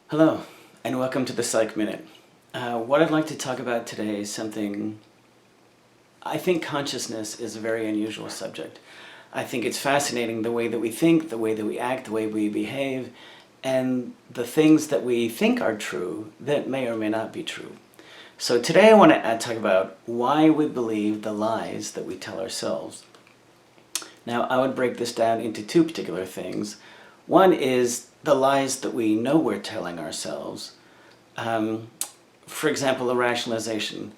Hello, and welcome to the PsychMinute. What I'd like to talk about today is something. I think consciousness is a very unusual subject. I think it's fascinating the way that we think, the way that we act, the way we behave, and the things that we think are true that may or may not be true. So today I want to talk about why we believe the lies that we tell ourselves. Now, I would break this down into two particular things. One is the lies that we know we're telling ourselves. For example, a rationalization.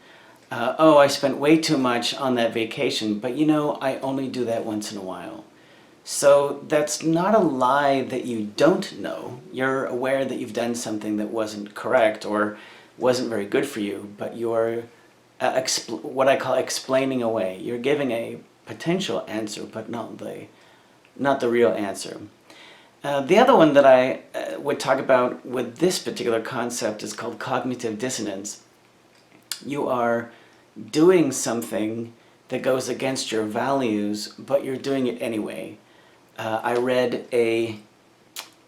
Oh, I spent way too much on that vacation, but I only do that once in a while. So that's not a lie that you don't know. You're aware that you've done something that wasn't correct or wasn't very good for you, but you're what I call explaining away. You're giving a potential answer, but not the real answer. The other one that I would talk about with this particular concept is called cognitive dissonance. You are doing something that goes against your values, but you're doing it anyway. I read an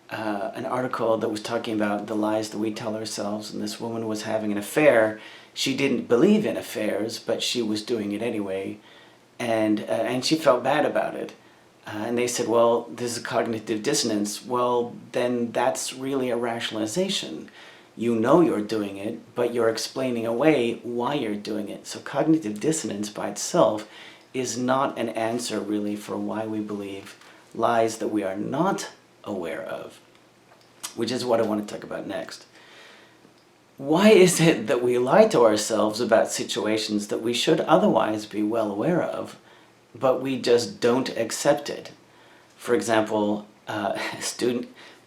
article that was talking about the lies that we tell ourselves, and this woman was having an affair. She didn't believe in affairs, but she was doing it anyway, and she felt bad about it. And they said, well, this is cognitive dissonance. Well, then that's really a rationalization. You know you're doing it, but you're explaining away why you're doing it. So cognitive dissonance by itself is not an answer really for why we believe lies that we are not aware of, which is what I want to talk about next. Why is it that we lie to ourselves about situations that we should otherwise be well aware of, but we just don't accept it? For example,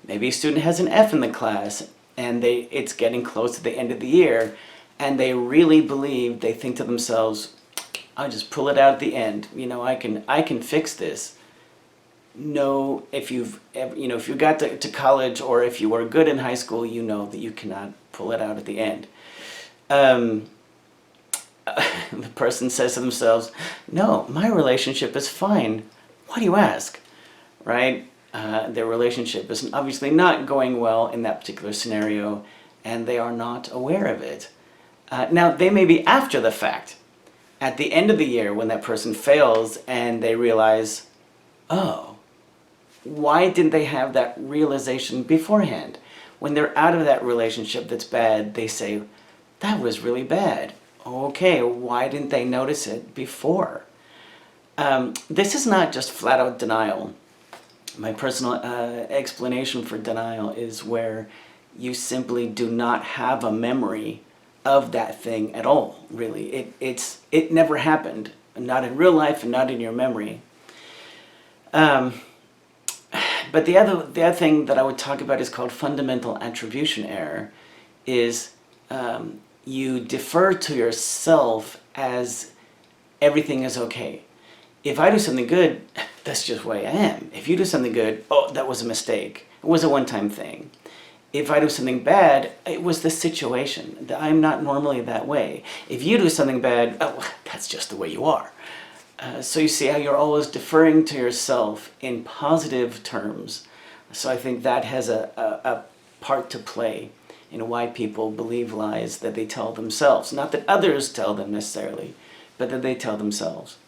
maybe a student has an F in the class, and it's getting close to the end of the year, and they really believe, they think to themselves, I'll just pull it out at the end. I can fix this. No, if you got to college, or if you were good in high school, you know that you cannot pull it out at the end. The person says to themselves, no, my relationship is fine. Why do you ask? Right? Their relationship is obviously not going well in that particular scenario, and they are not aware of it. Now, they may be after the fact, at the end of the year when that person fails and they realize, oh, why didn't they have that realization beforehand? When they're out of that relationship that's bad, they say, that was really bad. Okay, why didn't they notice it before? This is not just flat-out denial. My personal explanation for denial is where you simply do not have a memory of that thing at all, really. It never happened, not in real life and not in your memory. But the other thing that I would talk about is called fundamental attribution error, is you defer to yourself as everything is okay. If I do something good, that's just the way I am. If you do something good, oh, that was a mistake. It was a one-time thing. If I do something bad, it was the situation. I'm not normally that way. If you do something bad, oh, that's just the way you are. So you see how you're always deferring to yourself in positive terms. So I think that has a part to play in why people believe lies that they tell themselves. Not that others tell them necessarily, but that they tell themselves.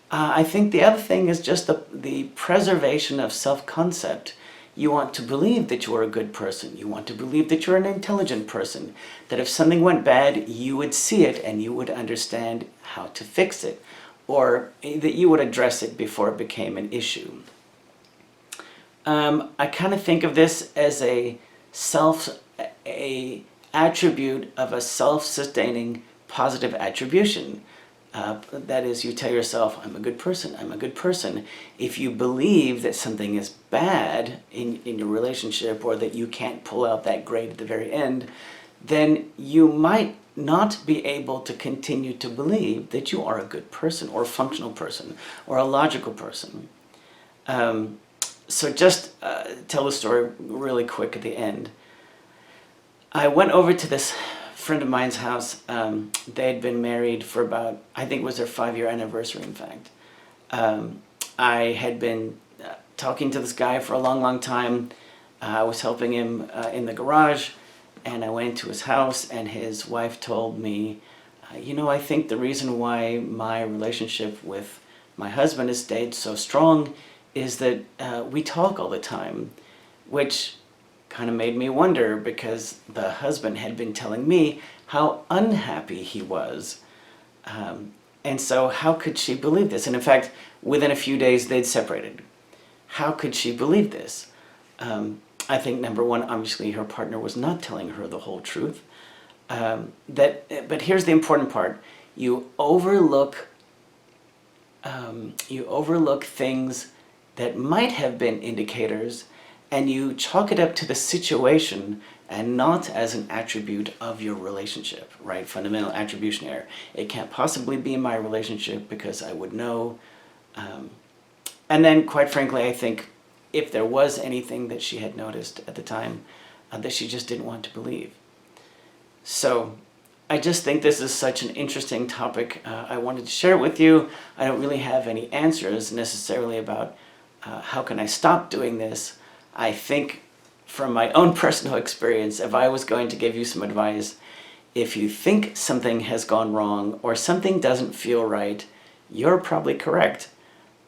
I think the other thing is just the preservation of self-concept. You want to believe that you are a good person. You want to believe that you're an intelligent person. That if something went bad, you would see it and you would understand how to fix it. Or that you would address it before it became an issue. I kind of think of this as a attribute of a self-sustaining positive attribution. That is, you tell yourself, I'm a good person, I'm a good person. If you believe that something is bad in your relationship, or that you can't pull out that grade at the very end, then you might not be able to continue to believe that you are a good person, or a functional person, or a logical person. So just tell the story really quick at the end. I went over to this friend of mine's house. They had been married for about, I think it was their 5-year anniversary, in fact. I had been talking to this guy for a long, long time. I was helping him in the garage, and I went into his house, and his wife told me, I think the reason why my relationship with my husband has stayed so strong is that we talk all the time, which kind of made me wonder, because the husband had been telling me how unhappy he was. And so how could she believe this? And in fact, within a few days, they'd separated. How could she believe this? I think, number one, obviously her partner was not telling her the whole truth. But here's the important part. You overlook things that might have been indicators, and you chalk it up to the situation and not as an attribute of your relationship, right? Fundamental attribution error. It can't possibly be my relationship because I would know. And then, quite frankly, I think if there was anything that she had noticed at the time, that she just didn't want to believe. So I just think this is such an interesting topic. I wanted to share it with you. I don't really have any answers necessarily about how can I stop doing this. I think from my own personal experience, if I was going to give you some advice, if you think something has gone wrong or something doesn't feel right, you're probably correct.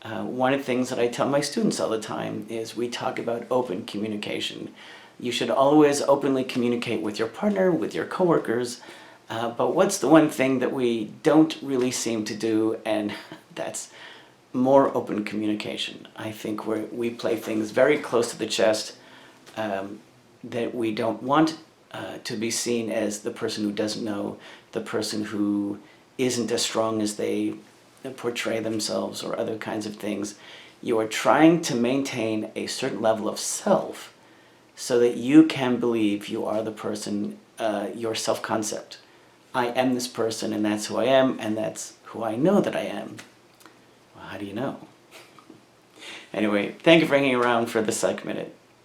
One of the things that I tell my students all the time is we talk about open communication. You should always openly communicate with your partner, with your coworkers, but what's the one thing that we don't really seem to do? And that's more open communication. I think we play things very close to the chest, that we don't want to be seen as the person who doesn't know, the person who isn't as strong as they portray themselves, or other kinds of things. You are trying to maintain a certain level of self so that you can believe you are the person, your self-concept. I am this person, and that's who I am, and that's who I know that I am. Well, how do you know? Anyway, thank you for hanging around for the Psych Minute.